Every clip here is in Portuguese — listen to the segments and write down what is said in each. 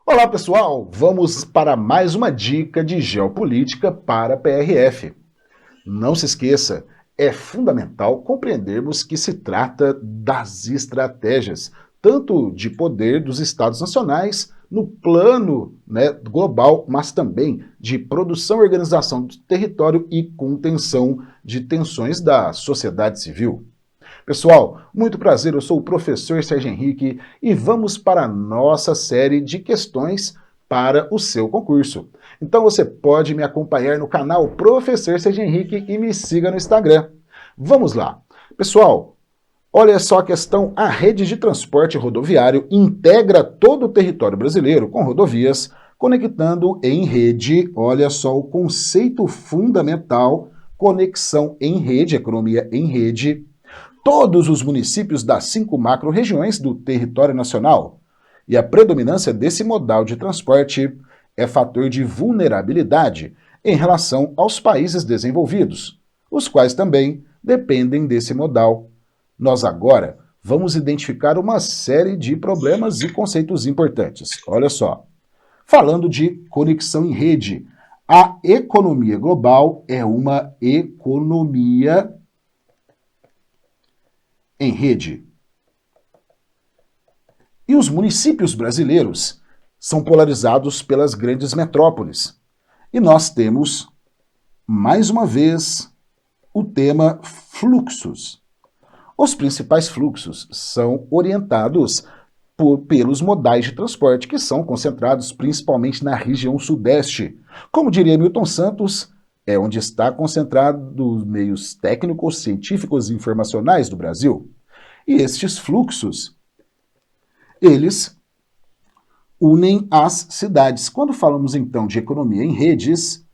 Olá pessoal, vamos para mais uma dica de geopolítica para a PRF. Não se esqueça, é fundamental compreendermos que se trata das estratégias, tanto de poder dos Estados nacionais no plano global, mas também de produção e organização do território e contenção de tensões da sociedade civil. Pessoal, muito prazer, eu sou o professor Sérgio Henrique e vamos para a nossa série de questões para o seu concurso. Então você pode me acompanhar no canal Professor Sérgio Henrique e me siga no Instagram. Vamos lá. Pessoal, olha só a questão: a rede de transporte rodoviário integra todo o território brasileiro com rodovias, conectando em rede. Olha só o conceito fundamental: conexão em rede, economia em rede, todos os municípios das 5 macro-regiões do território nacional. E a predominância desse modal de transporte é fator de vulnerabilidade em relação aos países desenvolvidos, os quais também dependem desse modal. Nós agora vamos identificar uma série de problemas e conceitos importantes. Olha só. Falando de conexão em rede, a economia global é uma economia em rede. E os municípios brasileiros são polarizados pelas grandes metrópoles. E nós temos, mais uma vez, o tema fluxos. Os principais fluxos são orientados pelos modais de transporte, que são concentrados principalmente na região sudeste. Como diria Milton Santos, é onde está concentrado os meios técnicos, científicos e informacionais do Brasil. E estes fluxos, eles unem as cidades. Quando falamos então de economia em redes,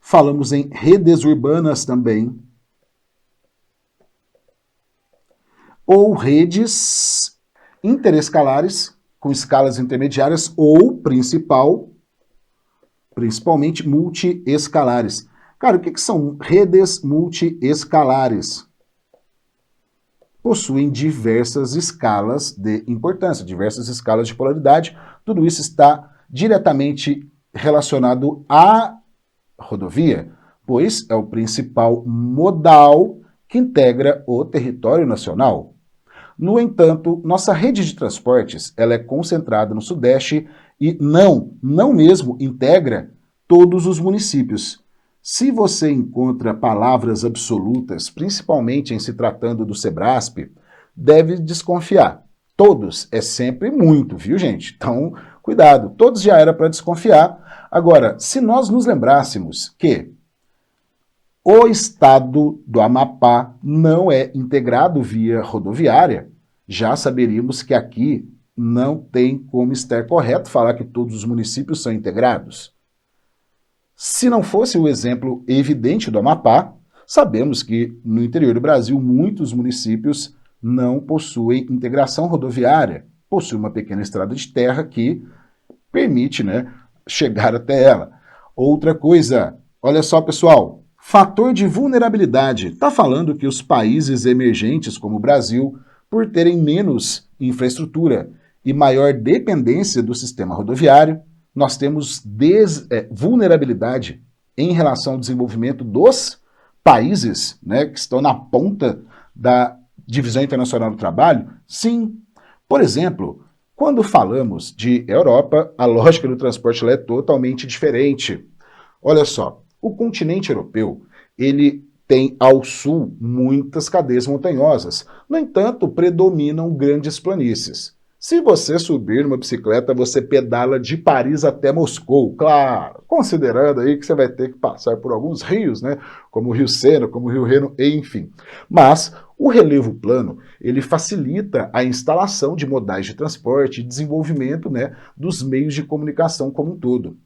falamos em redes urbanas também, ou redes interescalares, com escalas intermediárias, ou principalmente multiescalares. Cara, o que são redes multiescalares? Possuem diversas escalas de importância, diversas escalas de polaridade. Tudo isso está diretamente relacionado à rodovia, pois é o principal modal que integra o território nacional. No entanto, nossa rede de transportes ela é concentrada no Sudeste e não mesmo integra todos os municípios. Se você encontra palavras absolutas, principalmente em se tratando do Sebrasp, deve desconfiar. Todos é sempre muito, viu, gente? Então, cuidado, todos já era para desconfiar. Agora, se nós nos lembrássemos que o estado do Amapá não é integrado via rodoviária, já saberíamos que aqui não tem como estar correto falar que todos os municípios são integrados. Se não fosse o exemplo evidente do Amapá, sabemos que no interior do Brasil muitos municípios não possuem integração rodoviária, possuem uma pequena estrada de terra que permite, chegar até ela. Outra coisa, olha só pessoal, fator de vulnerabilidade. Está falando que os países emergentes como o Brasil, por terem menos infraestrutura e maior dependência do sistema rodoviário, nós temos vulnerabilidade em relação ao desenvolvimento dos países que estão na ponta da divisão internacional do trabalho? Sim. Por exemplo, quando falamos de Europa, a lógica do transporte é totalmente diferente. Olha só, o continente europeu, ele tem ao sul muitas cadeias montanhosas. No entanto, predominam grandes planícies. Se você subir numa bicicleta, você pedala de Paris até Moscou, claro, considerando aí que você vai ter que passar por alguns rios, como o Rio Sena, como o Rio Reno, enfim. Mas o relevo plano, ele facilita a instalação de modais de transporte e desenvolvimento, dos meios de comunicação como um todo.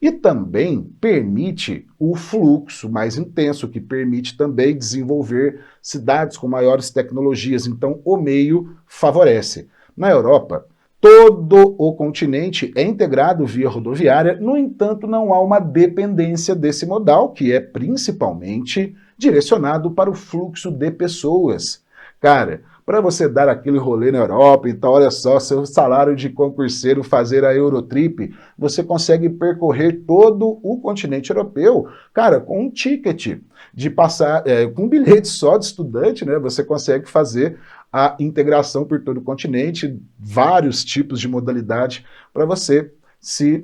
E também permite o fluxo mais intenso, que permite também desenvolver cidades com maiores tecnologias. Então, o meio favorece. Na Europa, todo o continente é integrado via rodoviária, no entanto, não há uma dependência desse modal, que é principalmente direcionado para o fluxo de pessoas. Cara, para você dar aquele rolê na Europa. Então, olha só, seu salário de concurseiro fazer a Eurotrip, você consegue percorrer todo o continente europeu, cara, com um ticket de passar, com um bilhete só de estudante, né? Você consegue fazer a integração por todo o continente, vários tipos de modalidade para você se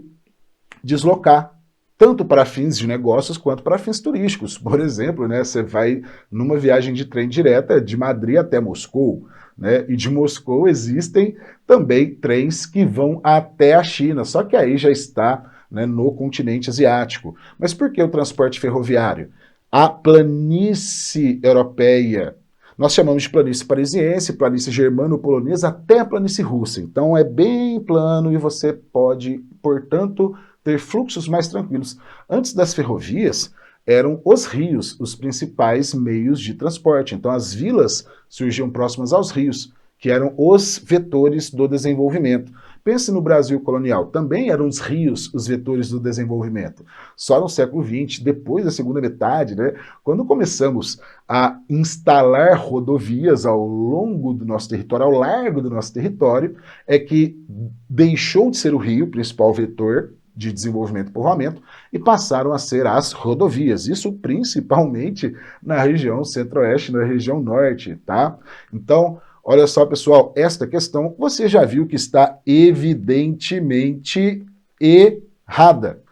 deslocar, tanto para fins de negócios quanto para fins turísticos. Por exemplo, né, você vai numa viagem de trem direta de Madrid até Moscou, né, e de Moscou existem também trens que vão até a China, só que aí já está, né, no continente asiático. Mas por que o transporte ferroviário? A planície europeia, nós chamamos de planície parisiense, planície germano-polonesa, até a planície russa. Então é bem plano e você pode, portanto, ter fluxos mais tranquilos. Antes das ferrovias, eram os rios os principais meios de transporte. Então as vilas surgiam próximas aos rios, que eram os vetores do desenvolvimento. Pense no Brasil colonial, também eram os rios os vetores do desenvolvimento. Só no século XX, depois da segunda metade, né, quando começamos a instalar rodovias ao longo do nosso território, ao largo do nosso território, é que deixou de ser o rio, principal vetor de desenvolvimento e povoamento, e passaram a ser as rodovias, isso principalmente na região centro-oeste, na região norte, tá? Então, olha só, pessoal, esta questão você já viu que está evidentemente errada.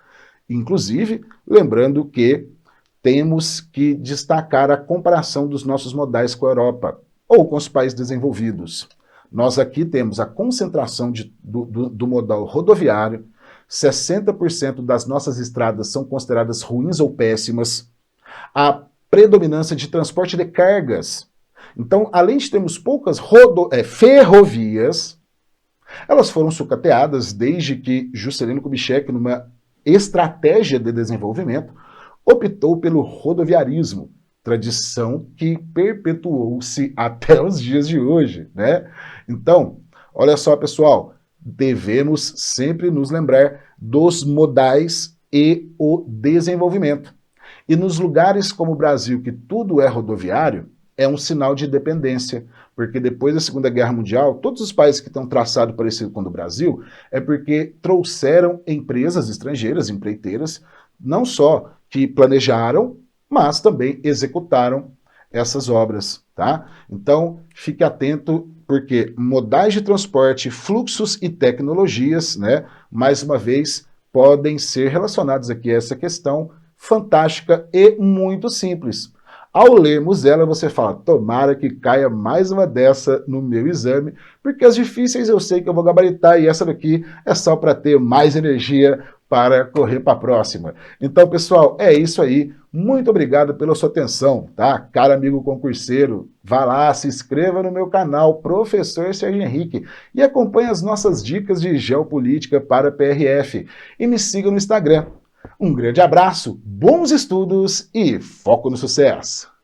Inclusive, lembrando que temos que destacar a comparação dos nossos modais com a Europa ou com os países desenvolvidos. Nós aqui temos a concentração do modal rodoviário, 60% das nossas estradas são consideradas ruins ou péssimas, a predominância de transporte de cargas. Então, além de termos poucas ferrovias, elas foram sucateadas desde que Juscelino Kubitschek, numa estratégia de desenvolvimento, optou pelo rodoviarismo, tradição que perpetuou-se até os dias de hoje, né? Então, olha só, pessoal, devemos sempre nos lembrar dos modais e o desenvolvimento. E nos lugares como o Brasil, que tudo é rodoviário, é um sinal de dependência, porque depois da Segunda Guerra Mundial, todos os países que estão traçados parecido com o do Brasil, é porque trouxeram empresas estrangeiras, empreiteiras, não só que planejaram, mas também executaram essas obras, tá? Então, fique atento, porque modais de transporte, fluxos e tecnologias, né, mais uma vez, podem ser relacionados aqui a essa questão fantástica e muito simples. Ao lermos ela, você fala, tomara que caia mais uma dessa no meu exame, porque as difíceis eu sei que eu vou gabaritar e essa daqui é só para ter mais energia para correr para a próxima. Então, pessoal, é isso aí. Muito obrigado pela sua atenção, tá? Caro amigo concurseiro, vá lá, se inscreva no meu canal, Professor Sérgio Henrique, e acompanhe as nossas dicas de geopolítica para PRF. E me siga no Instagram. Um grande abraço, bons estudos e foco no sucesso!